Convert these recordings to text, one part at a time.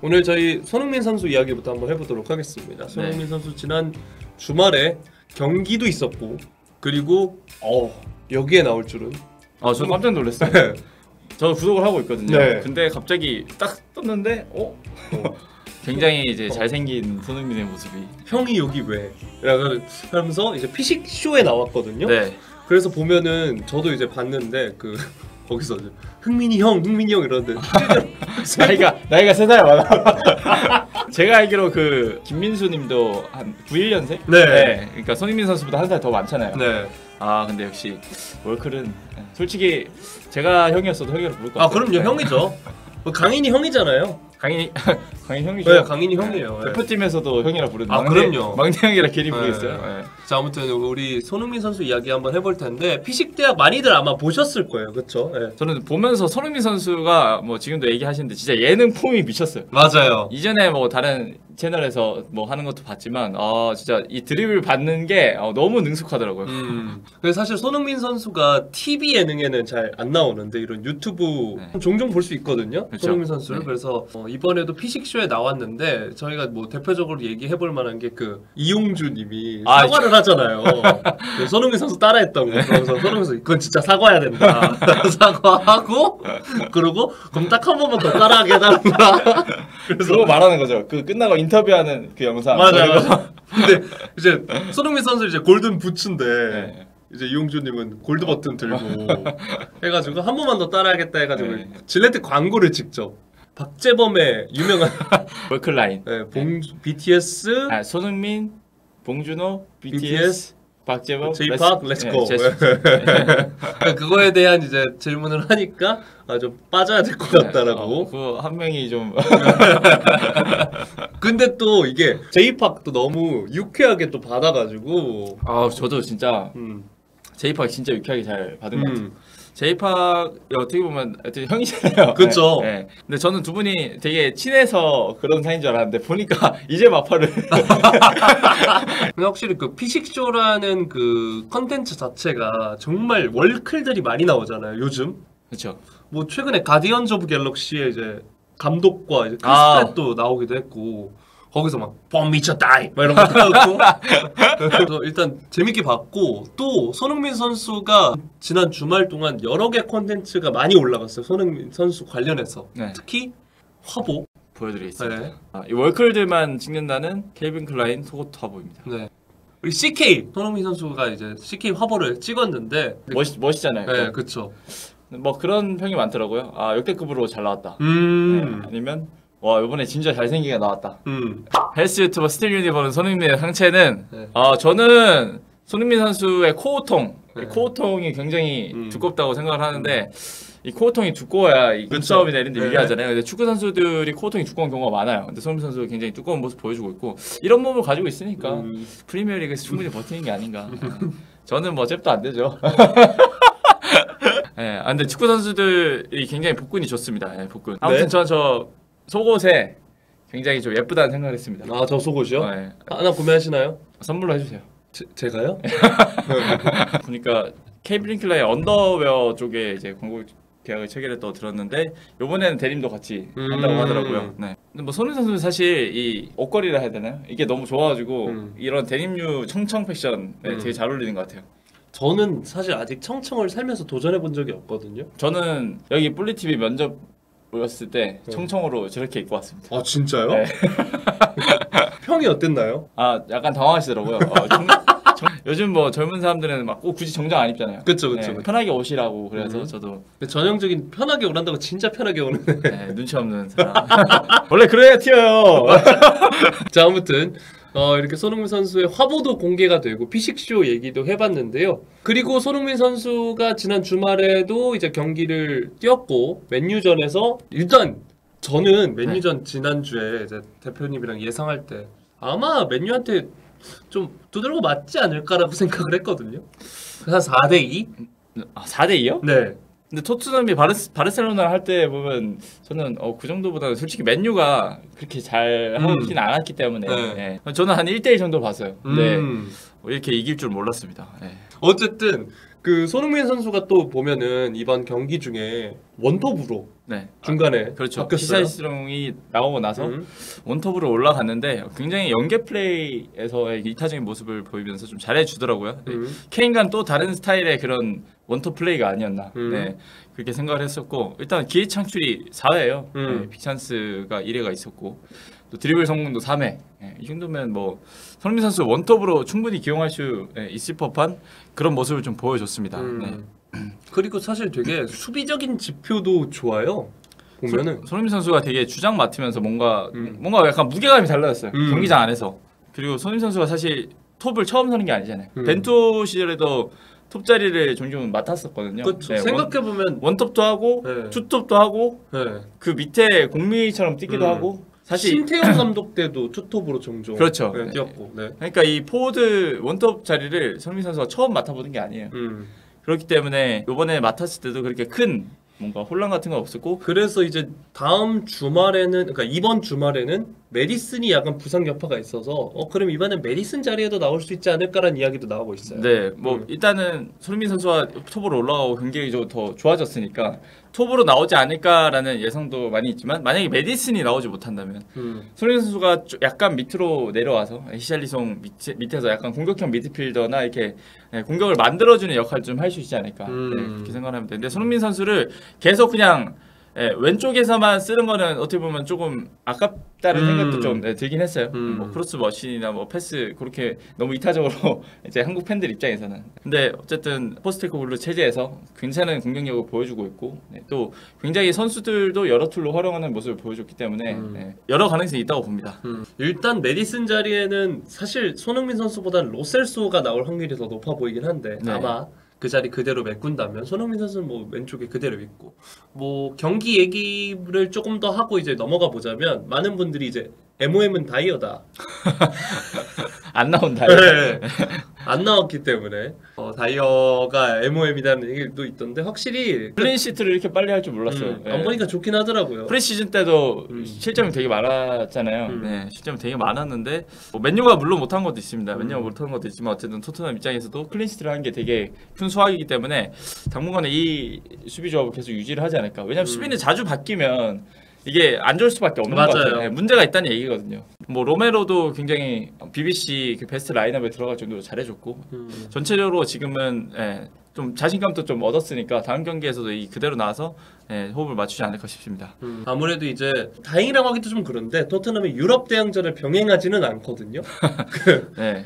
오늘 저희 손흥민 선수 이야기부터 한번 해보도록 하겠습니다. 손흥민 선수 지난 주말에 경기도 있었고 그리고 여기에 나올 줄은 저 깜짝 놀랐어요. 저 구독을 하고 있거든요. 네. 근데 갑자기 딱 떴는데 굉장히 이제 잘생긴 손흥민의 모습이 형이 여기 왜? 하면서 이제 피식 쇼에 나왔거든요. 네. 그래서 보면은 저도 이제 봤는데 거기서 흥민이 형 이러는데 나이가 3살 많아. 제가 알기로 그 김민수님도 한 91년생? 네. 그러니까 손흥민 선수보다 한 살 더 많잖아요. 네. 근데 역시 월클은 솔직히 제가 형이었어도 형이라고 부를 것 같아요. 그럼요. 형이죠. 강인이 형이잖아요. 강인이 형이죠. 네, 강인이 형이에요. 대표팀에서도 형이라 부르는. 그럼요. 막내 형이라 괜히 부르겠어요. 네. 자, 아무튼 우리 손흥민 선수 이야기 한번 해볼 텐데 피식대학 많이들 아마 보셨을 거예요, 그렇죠? 네. 저는 보면서 손흥민 선수가 뭐 지금도 얘기하시는데 진짜 예능 폼이 미쳤어요. 맞아요. 이전에 뭐 다른 채널에서 뭐 하는 것도 봤지만 진짜 이 드립을 받는 게 너무 능숙하더라고요. 그래서 사실 손흥민 선수가 TV 예능에는 잘 안 나오는데 이런 유튜브 종종 볼 수 있거든요. 그렇죠? 손흥민 선수를. 그래서 이번에도 피식쇼에 나왔는데 저희가 뭐 대표적으로 얘기해볼 만한 게 이용주님이 사과를 하잖아요. 손흥민 선수 따라했던 거. 그러면서 손흥민 선수 그건 진짜 사과해야 된다. 사과하고 그러고 그럼 딱 한 번만 더 따라하게 해달라. 그거 말하는 거죠. 그 끝나고 인터뷰하는 그 영상. 맞아요. 근데 이제 손흥민 선수 이제 골든 부츠인데 이제 이용주님은 골드 버튼 들고 해가지고 한 번만 더 따라하겠다 해가지고 질레트 광고를 직접 박재범의 유명한 월클라인. BTS 손흥민, 봉준호, BTS, 박재범, J-POP, 렛츠고. 그거에 대한 이제 질문을 하니까 좀 빠져야 될 것 같다라고. 그 한 명이 좀. 근데 또 이게 J-POP도 너무 유쾌하게 또 받아가지고. 저도 진짜 J-POP 진짜 유쾌하게 잘 받은 것 같아요. J-POP 어떻게 보면 형이잖아요. 그렇죠. 네. 근데 저는 두 분이 되게 친해서 그런 사이인 줄 알았는데 보니까 이제 마파를. 근데 확실히 그 피식쇼라는 그 컨텐츠 자체가 정말 월클들이 많이 나오잖아요. 요즘. 그렇죠. 뭐 최근에 가디언즈 오브 갤럭시의 이제 감독과 이제 크리스 도 나오기도 했고. 거기서 막 미쳤다이 막 이런 거 나오고. 그래서 일단 재밌게 봤고 또 손흥민 선수가 지난 주말 동안 여러 개 콘텐츠가 많이 올라갔어요. 손흥민 선수 관련해서. 특히 화보 보여드리겠습니다. 이 월클들만 찍는다는 켈빈 클라인 속옷 화보입니다. 우리 CK 손흥민 선수가 이제 CK 화보를 찍었는데 멋있잖아요. 네, 그렇죠. 뭐 그런 평이 많더라고요. 역대급으로 잘 나왔다. 아니면 이번에 진짜 잘생기게 나왔다. 헬스 유튜버 스틸 유니버는 손흥민의 상체는 저는 손흥민 선수의 코어통 코어통이 굉장히 두껍다고 생각을 하는데 이 코어통이 두꺼워야 이 몸싸움이 내리는데 유리하잖아요. 근데 축구 선수들이 코어통이 두꺼운 경우가 많아요. 근데 손흥민 선수가 굉장히 두꺼운 모습 보여주고 있고 이런 몸을 가지고 있으니까 프리미어리그에서 충분히 버티는 게 아닌가. 저는 뭐 잽도 안 되죠. 근데 축구 선수들이 굉장히 복근이 좋습니다. 복근. 아무튼 저 속옷에 굉장히 좀 예쁘다는 생각을 했습니다. 저 속옷이요? 하나 구매하시나요? 선물로 해주세요. 제가요? 보니까 켈빈 클라인 언더웨어 쪽에 이제 광고 계약을 체결했다고 들었는데 요번에는 데님도 같이 한다고 하더라고요. 근데 뭐 손흥민 선수는 사실 이 옷걸이라 해야 되나요? 이게 너무 좋아가지고 이런 데님류 청청 패션에 되게 잘 어울리는 것 같아요. 저는 사실 아직 청청을 살면서 도전해 본 적이 없거든요. 저는 여기 뿔리TV 면접 보였을 때 청청으로 저렇게 입고 왔습니다. 진짜요? 평이 어땠나요? 약간 당황하시더라고요. 요즘 뭐 젊은 사람들은 막 꼭 굳이 정장 안 입잖아요. 그쵸. 편하게 오시라고 그래서 저도 전형적인 편하게 오란다고 진짜 편하게 오는 눈치 없는 사람. 원래 그래야 튀어요. 자, 아무튼 이렇게 손흥민 선수의 화보도 공개가 되고 피식쇼 얘기도 해봤는데요. 그리고 손흥민 선수가 지난 주말에도 이제 경기를 뛰었고 맨유전에서 일단 저는 맨유전 지난주에 이제 대표님이랑 예상할 때 아마 맨유한테 좀 두들겨 맞지 않을까라고 생각을 했거든요. 그래서 4대2? 4대2요? 네. 근데 토트넘이 바르셀로나 할 때 보면 저는 그 정도보다는 솔직히 맨유가 그렇게 잘 하진 않았기 때문에 저는 한 1대1 정도 봤어요. 근데 이렇게 이길 줄 몰랐습니다. 어쨌든 그 손흥민 선수가 또 보면은 이번 경기 중에 원톱으로 네. 중간에 그렇죠. 바뀌었어요. 히샬리송이 나오고 나서 원톱으로 올라갔는데 굉장히 연계 플레이에서의 이타적인 모습을 보이면서 좀 잘해주더라고요. 케인과는 또 다른 스타일의 그런 원톱 플레이가 아니었나 네, 그렇게 생각을 했었고 일단 기회 창출이 4회예요. 네, 빅찬스가 1회가 있었고 또 드리블 성공도 3회. 네, 이 정도면 뭐 손흥민 선수 원톱으로 충분히 기용할 수 있을 법한 그런 모습을 좀 보여줬습니다. 네. 그리고 사실 되게 수비적인 지표도 좋아요. 보면은 손흥민 선수가 되게 주장 맡으면서 뭔가 약간 무게감이 달라졌어요. 경기장 안에서. 그리고 손흥민 선수가 사실 톱을 처음 서는 게 아니잖아요. 벤투 시절에도 톱 자리를 종종 맡았었거든요. 그렇죠. 네, 생각해보면 원톱도 하고 투톱도 하고 그 밑에 공미처럼 뛰기도 하고 사실 신태용 감독 때도 투톱으로 종종 그렇죠. 뛰었고. 네. 그러니까 이 포워드 원톱 자리를 손흥민 선수가 처음 맡아보는 게 아니에요. 그렇기 때문에 이번에 맡았을 때도 그렇게 큰 뭔가 혼란 같은 건 없었고 그래서 이제 다음 주말에는 그러니까 이번 주말에는 메디슨이 약간 부상 여파가 있어서 그럼 이번엔 메디슨 자리에도 나올 수 있지 않을까라는 이야기도 나오고 있어요. 네, 뭐 일단은 손흥민 선수가 톱으로 올라가고 경기력이 더 좋아졌으니까 톱으로 나오지 않을까라는 예상도 많이 있지만 만약에 메디슨이 나오지 못한다면 손흥민 선수가 약간 밑으로 내려와서 히샬리송 밑에서 약간 공격형 미드필더나 이렇게 공격을 만들어주는 역할을 좀 할 수 있지 않을까 네, 그렇게 생각하면 되는데 손흥민 선수를 계속 그냥 왼쪽에서만 쓰는 거는 어떻게 보면 조금 아깝다는 생각도 좀 들긴 했어요. 뭐 크로스 머신이나 뭐 패스 그렇게 너무 이타적으로 이제 한국 팬들 입장에서는. 근데 어쨌든 포스테코글루 체제에서 괜찮은 공격력을 보여주고 있고 또 굉장히 선수들도 여러 툴로 활용하는 모습을 보여줬기 때문에 여러 가능성이 있다고 봅니다. 일단 메디슨 자리에는 사실 손흥민 선수보다는 로셀소가 나올 확률이 더 높아 보이긴 한데 아마 그 자리 그대로 메꾼다면 손흥민 선수는 뭐 왼쪽에 그대로 있고 뭐 경기 얘기를 조금 더 하고 이제 넘어가 보자면 많은 분들이 이제 MOM은 다이어다 안 나온 다이어 네. 안 나왔기 때문에 다이어가 MOM이라는 얘기도 있던데 확실히 클린시트를 이렇게 빨리 할 줄 몰랐어요. 안 보니까 좋긴 하더라고요. 프리시즌 때도 실점이 되게 많았잖아요. 네, 실점이 되게 많았는데 뭐 맨유가 물론 못한 것도 있습니다. 맨유가 못한 것도 있지만 어쨌든 토트넘 입장에서도 클린시트를 하는 게 되게 큰 수확이기 때문에 당분간에 이 수비 조합을 계속 유지를 하지 않을까. 왜냐면 수비는 자주 바뀌면 이게 안 좋을 수밖에 없는 것 같아요. 네, 문제가 있다는 얘기거든요. 뭐 로메로도 굉장히 BBC 그 베스트 라인업에 들어갈 정도로 잘해줬고 전체적으로 지금은 좀 자신감도 좀 얻었으니까 다음 경기에서도 이 그대로 나와서 호흡을 맞추지 않을까 싶습니다. 아무래도 이제 다행이라고 하기도 좀 그런데 토트넘이 유럽 대항전을 병행하지는 않거든요.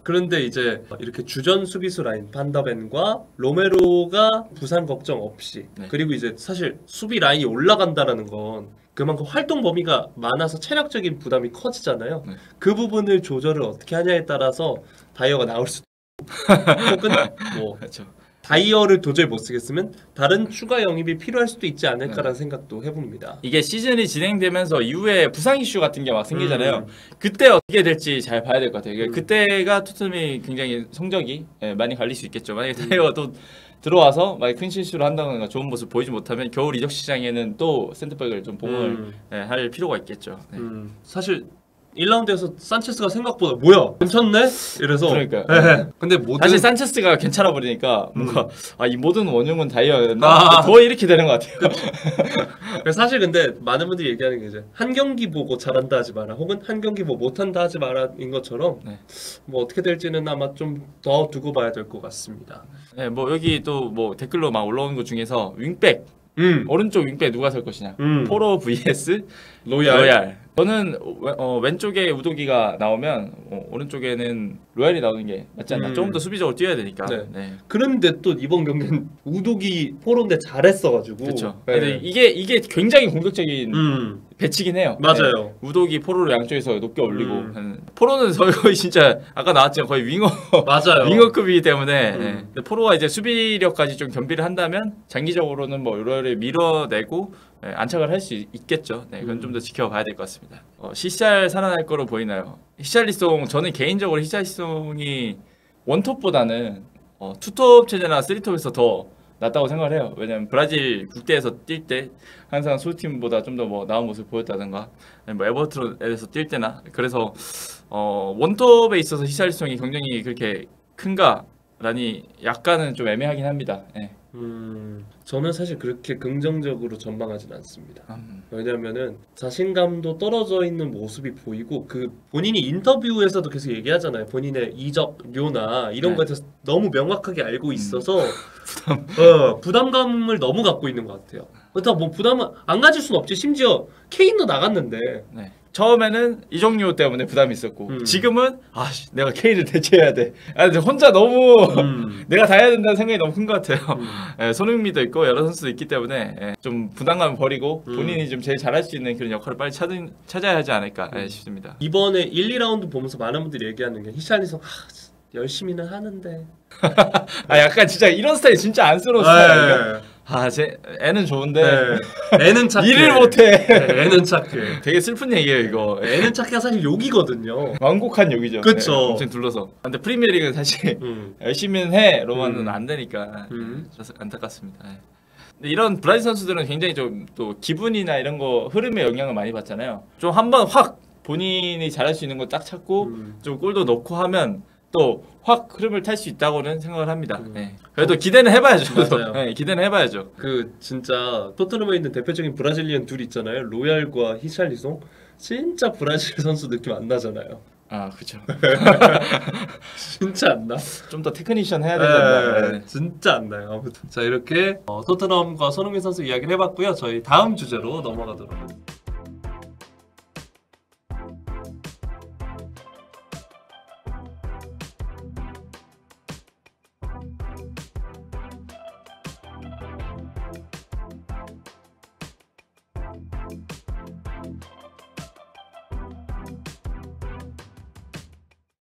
그런데 이제 이렇게 주전 수비수 라인 판더벤과 로메로가 부상 걱정 없이 그리고 이제 사실 수비 라인이 올라간다라는 건 그만큼 활동 범위가 많아서 체력적인 부담이 커지잖아요. 그 부분을 조절을 어떻게 하냐에 따라서 다이어가 나올 수도 있고 혹은 뭐 그렇죠. 다이어를 도저히 못 쓰겠으면 다른 추가 영입이 필요할 수도 있지 않을까라는 생각도 해봅니다. 이게 시즌이 진행되면서 이후에 부상 이슈 같은 게 막 생기잖아요. 그때 어떻게 될지 잘 봐야 될 것 같아요. 그때가 토트넘이 굉장히 성적이 많이 갈릴 수 있겠죠. 만약에 다이어도 들어와서 만약 큰 실수를 한다거나 좋은 모습 보이지 못하면 겨울 이적 시장에는 또 센터백을 좀 봉을 할 필요가 있겠죠. 사실 1라운드에서 산체스가 생각보다 뭐야 괜찮네? 이래서 그러니까요. 근데 모든 사실 산체스가 괜찮아 버리니까 뭔가 이 모든 원흉은 다이어였나? 더 이렇게 되는 것 같아요. 사실 근데 많은 분들이 얘기하는 게 이제 한 경기 보고 잘한다 하지 마라 혹은 한 경기 보고 못한다 하지 마라인 것처럼 뭐 어떻게 될지는 아마 좀 더 두고 봐야 될 것 같습니다. 네, 뭐 여기 또 뭐 댓글로 막 올라오는 것 중에서 윙백 오른쪽 윙백 누가 설 것이냐 포로 vs 로얄. 저는 왼쪽에 우도기가 나오면 오른쪽에는 로얄이 나오는 게 맞지 않나. 조금 더 수비적으로 뛰어야 되니까. 그런데 또 이번 경기는 우도기 포로인데 잘했어가지고 그렇죠. 근데 이게 굉장히 공격적인 배치긴 해요. 맞아요. 우도기 포로를 양쪽에서 높게 올리고 포로는 거의 진짜 아까 나왔지만 거의 윙어 맞아요. 윙어급이기 때문에 근데 포로가 이제 수비력까지 좀 겸비를 한다면 장기적으로는 뭐 로얄을 밀어내고 안착을 할 수 있겠죠. 그건 좀 더 지켜봐야 될 것 같습니다. 히샬 살아날 거로 보이나요? 히샬리송 저는 개인적으로 히샬리송이 원톱보다는 투톱 체제나 쓰리톱에서 더 낫다고 생각을 해요. 왜냐면 브라질 국대에서 뛸 때 항상 소팀보다 좀 더 뭐 나은 모습을 보였다든가 뭐 에버턴에서 뛸 때나 그래서 원톱에 있어서 히샬리송이 굉장히 그렇게 큰가라니 약간은 좀 애매하긴 합니다. 저는 사실 그렇게 긍정적으로 전망하진 않습니다. 왜냐면은 자신감도 떨어져 있는 모습이 보이고 그 본인이 인터뷰에서도 계속 얘기하잖아요. 본인의 이적료나 이런 거에 대해서 너무 명확하게 알고 있어서 부담감을 너무 갖고 있는 것 같아요. 그렇다고 뭐 부담을 안 가질 순 없지. 심지어 케인도 나갔는데. 네. 처음에는 이적료 때문에 부담이 있었고 지금은 내가 케인을 대체해야 돼. 혼자 너무 내가 다 해야 된다는 생각이 너무 큰 것 같아요. 손흥민도 있고 여러 선수도 있기 때문에 좀 부담감을 버리고 본인이 좀 제일 잘할 수 있는 그런 역할을 빨리 찾아야 하지 않을까 싶습니다. 이번에 1, 2라운드 보면서 많은 분들이 얘기하는 게 히샬리송 열심히는 하는데 약간 진짜 이런 스타일 진짜 안쓰러운 스타일이에요. 애는 좋은데 애는 착해. 일을 못해. 애는 착해. 되게 슬픈 얘기예요 이거. 애는 착해가 사실 욕이거든요. 완곡한 욕이죠. 그쵸. 엄청 둘러서. 근데 프리미어리그는 사실 열심히는 해로만은 안 되니까 안타깝습니다. 근데 이런 브라질 선수들은 굉장히 좀 또 기분이나 이런 거 흐름에 영향을 많이 받잖아요. 좀 한번 확 본인이 잘할 수 있는 거 딱 찾고 좀 골도 넣고 하면 또 확 흐름을 탈 수 있다고는 생각을 합니다. 그래도 기대는 해봐야죠. 기대는 해봐야죠. 그 진짜 토트넘에 있는 대표적인 브라질리언 둘 있잖아요. 로얄과 히샬리송. 진짜 브라질 선수 느낌 안 나잖아요. 그렇죠. 진짜 안 나. 좀 더 테크니션 해야 되잖아요. 진짜 안 나요. 아무튼 자 이렇게 토트넘과 손흥민 선수 이야기를 해봤고요. 저희 다음 주제로 넘어가도록 하겠습니다.